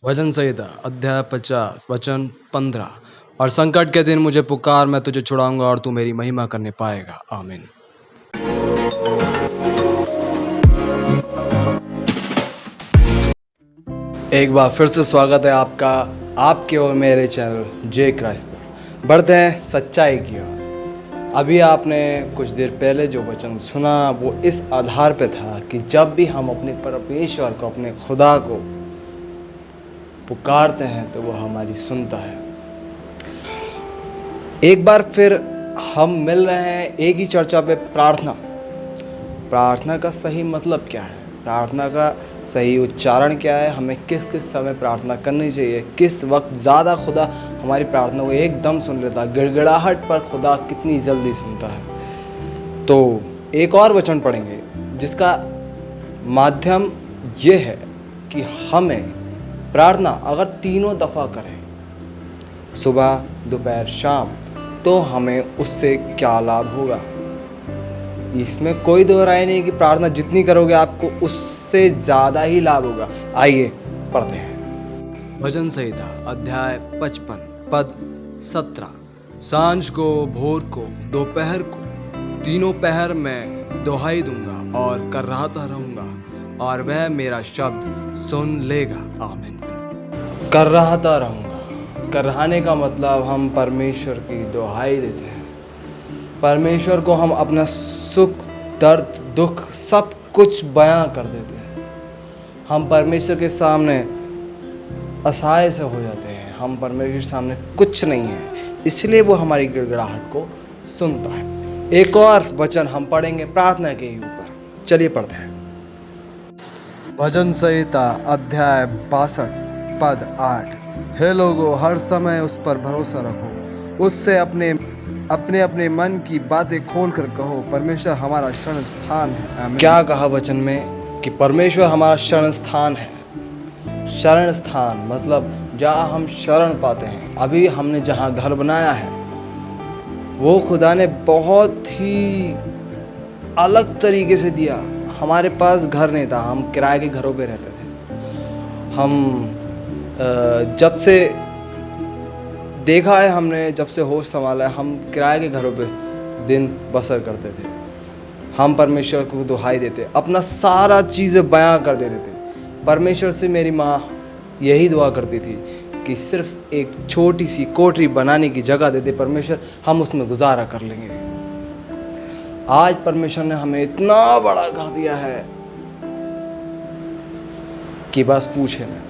भजन संहिता अध्याय 50 वचन 15। और संकट के दिन मुझे पुकार, मैं तुझे छुड़ाऊंगा और तू मेरी महिमा करने पाएगा। आमीन। एक बार फिर से स्वागत है आपका आपके और मेरे चैनल जे क्राइस्ट पर। बढ़ते हैं सच्चाई की ओर। अभी आपने कुछ देर पहले जो वचन सुना वो इस आधार पे था कि जब भी हम अपने परमेश्वर को, अपने खुदा को पुकारते हैं तो वो हमारी सुनता है। एक बार फिर हम मिल रहे हैं एक ही चर्चा पे, प्रार्थना का सही मतलब क्या है, प्रार्थना का सही उच्चारण क्या है, हमें किस किस समय प्रार्थना करनी चाहिए, किस वक्त ज़्यादा खुदा हमारी प्रार्थना को एकदम सुन लेता है, गिड़गिड़ाहट पर खुदा कितनी जल्दी सुनता है। तो एक और वचन पढ़ेंगे जिसका माध्यम ये है कि हमें प्रार्थना अगर तीनों दफ़ा करें, सुबह दोपहर शाम, तो हमें उससे क्या लाभ होगा। इसमें कोई दो राय नहीं कि प्रार्थना जितनी करोगे आपको उससे ज़्यादा ही लाभ होगा। आइए पढ़ते हैं। भजन संहिता अध्याय 55 पद 17। सांझ को, भोर को, दोपहर को, तीनों पहर मैं दोहाई दूंगा और कराहता रहूंगा और वह मेरा शब्द सुन लेगा। आमीन। कराहता रहूंगा, कराहने का मतलब हम परमेश्वर की दोहाई देते हैं। परमेश्वर को हम अपना सुख, दर्द, दुख सब कुछ बयां कर देते हैं। हम परमेश्वर के सामने असहाय से हो जाते हैं। हम परमेश्वर के सामने कुछ नहीं है, इसलिए वो हमारी गिड़गिड़ाहट को सुनता है। एक और वचन हम पढ़ेंगे प्रार्थना के ऊपर। चलिए पढ़ते हैं। भजन संहिता अध्याय 62 पद 8। हे लोगों, हर समय उस पर भरोसा रखो, उससे अपने अपने मन की बातें खोल कर कहो, परमेश्वर हमारा शरण स्थान है। क्या कहा वचन में कि परमेश्वर हमारा शरण स्थान है। शरण स्थान मतलब जहाँ हम शरण पाते हैं। अभी हमने जहाँ घर बनाया है वो खुदा ने बहुत ही अलग तरीके से दिया। हमारे पास घर नहीं था, हम किराए के घरों पे रहते थे। हम जब से देखा है, हमने जब से होश संभाला है, हम किराए के घरों पे दिन बसर करते थे। हम परमेश्वर को दुहाई देते, अपना सारा चीज़ें बयां कर देते थे। परमेश्वर से मेरी माँ यही दुआ करती थी कि सिर्फ एक छोटी सी कोठरी बनाने की जगह दे दे परमेश्वर, हम उसमें गुजारा कर लेंगे। आज परमेश्वर ने हमें इतना बड़ा कर दिया है कि बस पूछे ना।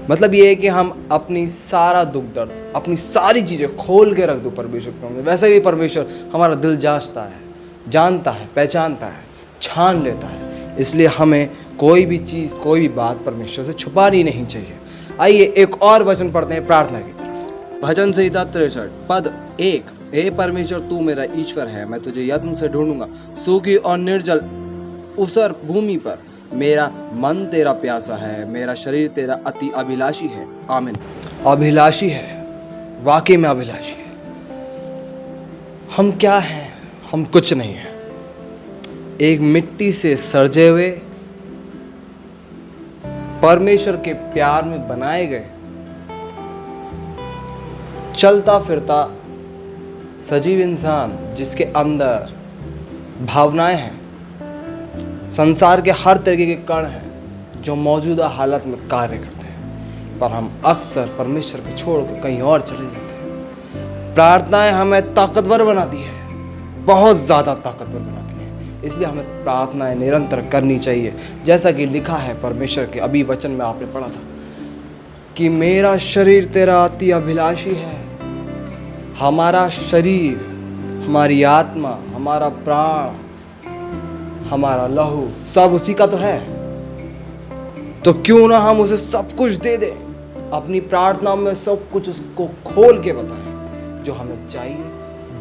मतलब ये है कि हम अपनी सारा दुख दर्द, अपनी सारी चीज़ें खोल के रख दो परमेश्वर के सामने। वैसे भी परमेश्वर हमारा दिल जांचता है, जानता है, पहचानता है, छान लेता है। इसलिए हमें कोई भी चीज़, कोई भी बात परमेश्वर से छुपानी नहीं चाहिए। आइए एक और वचन पढ़ते हैं प्रार्थना की तरफ। भजन संहिता 63 पद 1। हे परमेश्वर, तू मेरा ईश्वर है, मैं तुझे यत्न से ढूंढूंगा। सूखी और निर्जल ऊसर भूमि पर मेरा मन तेरा प्यासा है, मेरा शरीर तेरा अति अभिलाषी है। आमीन। अभिलाषी है, वाकई में अभिलाषी है। हम क्या हैं? हम कुछ नहीं हैं। एक मिट्टी से सृजे हुए, परमेश्वर के प्यार में बनाए गए, चलता फिरता सजीव इंसान जिसके अंदर भावनाएं हैं, संसार के हर तरीके के कण हैं जो मौजूदा हालत में कार्य करते हैं, पर हम अक्सर परमेश्वर को छोड़ कर कहीं और चले जाते हैं। प्रार्थनाएं हमें ताकतवर बनाती है, बहुत ज़्यादा ताकतवर बनाती है। इसलिए हमें प्रार्थनाएं निरंतर करनी चाहिए। जैसा कि लिखा है परमेश्वर के अभी वचन में आपने पढ़ा था कि मेरा शरीर तेरा अति अभिलाषी है। हमारा शरीर, हमारी आत्मा, हमारा प्राण, हमारा लहू सब उसी का तो है। तो क्यों ना हम उसे सब कुछ दे दें, अपनी प्रार्थना में सब कुछ उसको खोल के बताएं। जो हमें चाहिए,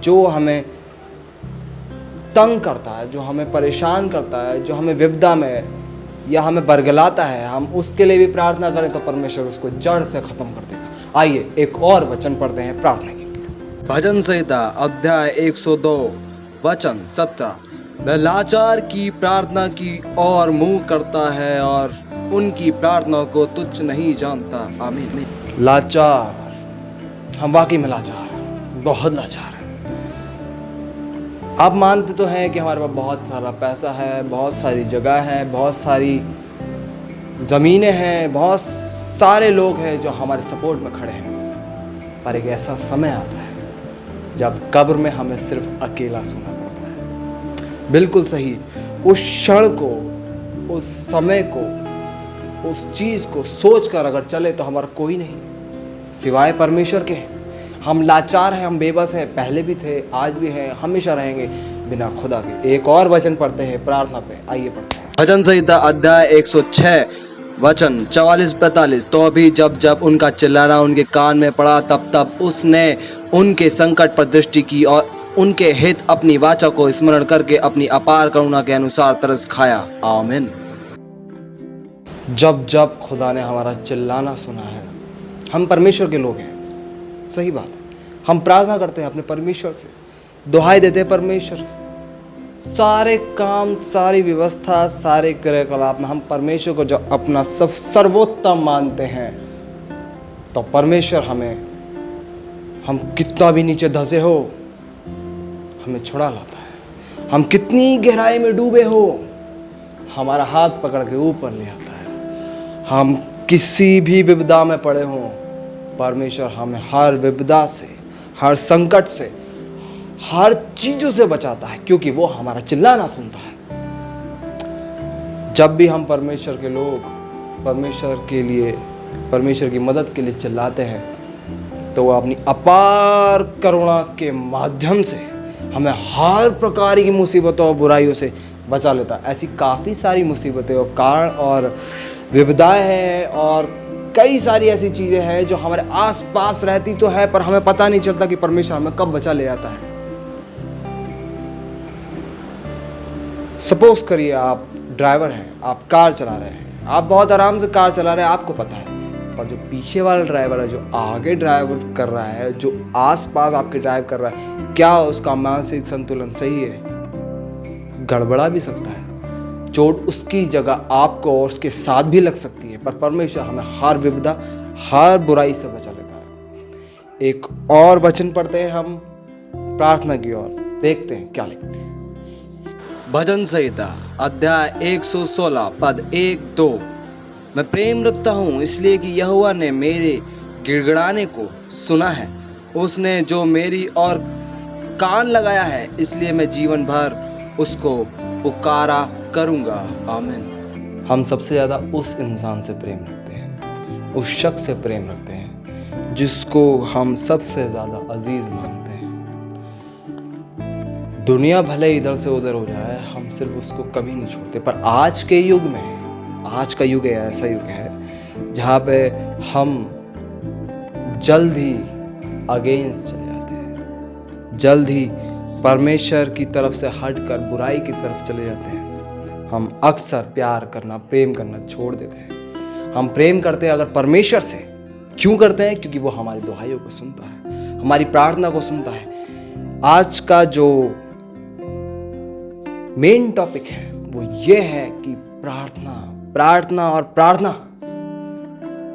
जो हमें तंग करता है, जो हमें परेशान करता है, जो हमें विपदा में या हमें बरगलाता है, हम उसके लिए भी प्रार्थना करें तो परमेश्वर उसको जड़ से खत्म कर देगा। आइए एक और वचन पढ़ते हैं प्रार्थना की। भजन संहिता अध्याय 102 वचन 17। वह लाचार की प्रार्थना की और मुंह करता है और उनकी प्रार्थना को तुच्छ नहीं जानता। आमीन। लाचार, हम वाकई में लाचार हैं, बहुत लाचार हैं। आप मानते तो हैं कि हमारे पास बहुत सारा पैसा है, बहुत सारी जगह है, बहुत सारी ज़मीनें हैं, बहुत सारे लोग हैं जो हमारे सपोर्ट में खड़े हैं, पर एक ऐसा समय आता है जब कब्र में हमें सिर्फ अकेला सोना पड़ता है। बिल्कुल सही। उस क्षण को, उस समय को, उस चीज़ को सोच कर अगर चले तो हमारा कोई नहीं सिवाय परमेश्वर के। हम लाचार हैं, हम बेबस हैं, पहले भी थे, आज भी हैं, हमेशा रहेंगे बिना खुदा के। एक और वचन पढ़ते हैं प्रार्थना पे, आइए पढ़ते हैं। भजन संहिता अध्याय 106 वचन 44-45। तो भी जब जब उनका चिल्लाना उनके कान में पड़ा, तब तब उसने उनके संकट पर दृष्टि की और उनके हित अपनी वाचा को स्मरण करके अपनी अपार करुणा के अनुसार तरस खाया। आमीन। जब जब खुदा ने हमारा चिल्लाना सुना है, हम परमेश्वर के लोग हैं, सही बात है। हम प्रार्थना करते हैं अपने परमेश्वर से, दुहाई देते हैं परमेश्वर से, सारे काम, सारी व्यवस्था, सारे क्रियाकलाप में हम परमेश्वर को जब अपना सब सर्वोत्तम मानते हैं, तो परमेश्वर हम कितना भी नीचे धंसे हो, हमें छुड़ा लाता है। हम कितनी गहराई में डूबे हो, हमारा हाथ पकड़ के ऊपर ले आता है। हम किसी भी विपदा में पड़े हों, परमेश्वर हमें हर विपदा से, हर संकट से, हर चीज़ों से बचाता है, क्योंकि वो हमारा चिल्लाना सुनता है। जब भी हम परमेश्वर के लोग परमेश्वर के लिए, परमेश्वर की मदद के लिए चिल्लाते हैं, तो वो अपनी अपार करुणा के माध्यम से हमें हर प्रकार की मुसीबतों और बुराइयों से बचा लेता है। ऐसी काफ़ी सारी मुसीबतें और कारण और विपदाएं हैं, और कई सारी ऐसी चीज़ें हैं जो हमारे आस पास रहती तो है, पर हमें पता नहीं चलता कि परमेश्वर हमें कब बचा ले जाता है। सपोज करिए आप ड्राइवर हैं, आप कार चला रहे हैं, आप बहुत आराम से कार चला रहे हैं, आपको पता है, पर जो पीछे वाला ड्राइवर है, जो आगे ड्राइव कर रहा है, जो आसपास आपके ड्राइव कर रहा है, क्या उसका मानसिक संतुलन सही है? गड़बड़ा भी सकता है। चोट उसकी जगह आपको और उसके साथ भी लग सकती है, पर परमेश्वर हमें हर विपदा, हर बुराई से बचा लेता है। एक और वचन पढ़ते हैं हम प्रार्थना की ओर, देखते हैं क्या लिखते हैं। भजन संहिता अध्याय 116 पद 1-2। मैं प्रेम रखता हूँ इसलिए कि यहोवा ने मेरे गिड़गिड़ाने को सुना है। उसने जो मेरी और कान लगाया है, इसलिए मैं जीवन भर उसको पुकारा करूँगा। आमीन। हम सबसे ज़्यादा उस इंसान से प्रेम रखते हैं, उस शख्स से प्रेम रखते हैं जिसको हम सबसे ज़्यादा अजीज़ मानते हैं। दुनिया भले इधर से उधर हो जाए, हम सिर्फ उसको कभी नहीं छोड़ते। पर आज के युग में, आज का युग है, ऐसा युग है जहाँ पे हम जल्द ही अगेंस्ट चले जाते हैं, जल्द ही परमेश्वर की तरफ से हटकर बुराई की तरफ चले जाते हैं। हम अक्सर प्यार करना, प्रेम करना छोड़ देते हैं। हम प्रेम करते हैं अगर परमेश्वर से, क्यों करते हैं? क्योंकि वो हमारी दुहाइयों को सुनता है, हमारी प्रार्थना को सुनता है। आज का जो मेन टॉपिक है वो ये है कि प्रार्थना, प्रार्थना और प्रार्थना,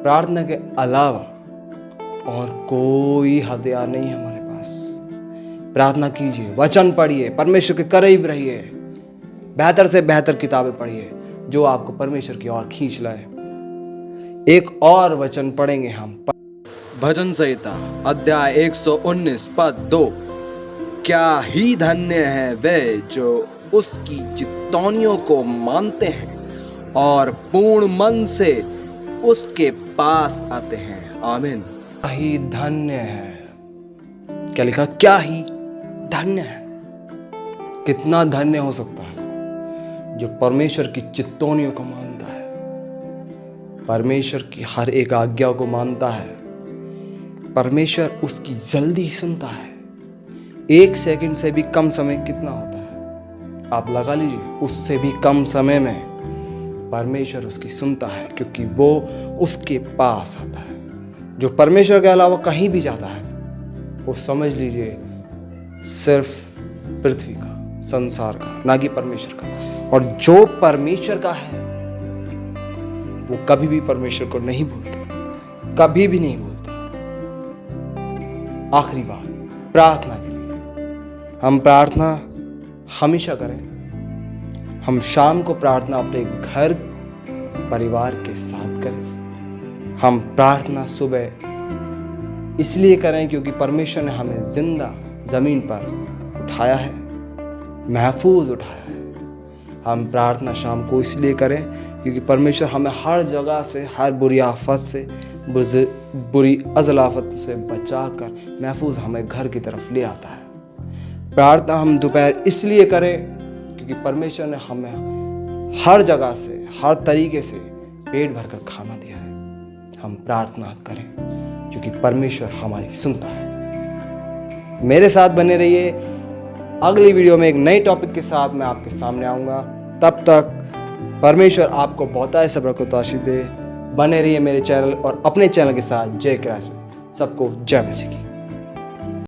प्रार्थना के अलावा और कोई हथियार नहीं है हमारे पास। प्रार्थना कीजिए, वचन पढ़िए, परमेश्वर के करीब रहिए, बेहतर से बेहतर किताबें पढ़िए जो आपको परमेश्वर की ओर खींच लाए। एक और वचन पढ़ेंगे हम, भजन संहिता अध्याय 119 पद 2। क्या ही धन्य है वे जो उसकी चितौनियों को मानते हैं और पूर्ण मन से उसके पास आते हैं। आमीन। क्या ही धन्य है, क्या लिखा? क्या ही धन्य है। कितना धन्य हो सकता है जो परमेश्वर की चितौनियों को मानता है, परमेश्वर की हर एक आज्ञा को मानता है। परमेश्वर उसकी जल्दी सुनता है। 1 सेकंड से भी कम समय कितना होता है आप लगा लीजिए, उससे भी कम समय में परमेश्वर उसकी सुनता है, क्योंकि वो उसके पास आता है। जो परमेश्वर के अलावा कहीं भी जाता है, वो समझ लीजिए सिर्फ पृथ्वी का, संसार का, ना कि परमेश्वर का। और जो परमेश्वर का है वो कभी भी परमेश्वर को नहीं भूलता, कभी भी नहीं भूलता। आखिरी बात, प्रार्थना के लिए हम प्रार्थना हमेशा करें। हम शाम को प्रार्थना अपने घर परिवार के साथ करें। हम प्रार्थना सुबह इसलिए करें क्योंकि परमेश्वर ने हमें जिंदा ज़मीन पर उठाया है, महफूज उठाया है। हम प्रार्थना शाम को इसलिए करें क्योंकि परमेश्वर हमें हर जगह से, हर बुरी आफत से, बुरी अज़ल आफत से बचा कर महफूज हमें घर की तरफ ले आता है। प्रार्थना हम दोपहर इसलिए करें क्योंकि परमेश्वर ने हमें हर जगह से, हर तरीके से पेट भरकर खाना दिया है। हम प्रार्थना करें क्योंकि परमेश्वर हमारी सुनता है। मेरे साथ बने रहिए। अगली वीडियो में एक नए टॉपिक के साथ मैं आपके सामने आऊँगा। तब तक परमेश्वर आपको बहुतायत सब्र को आशीष दे। बने रहिए मेरे चैनल और अपने चैनल के साथ। जय कृष्ण। सबको जय मसीह की।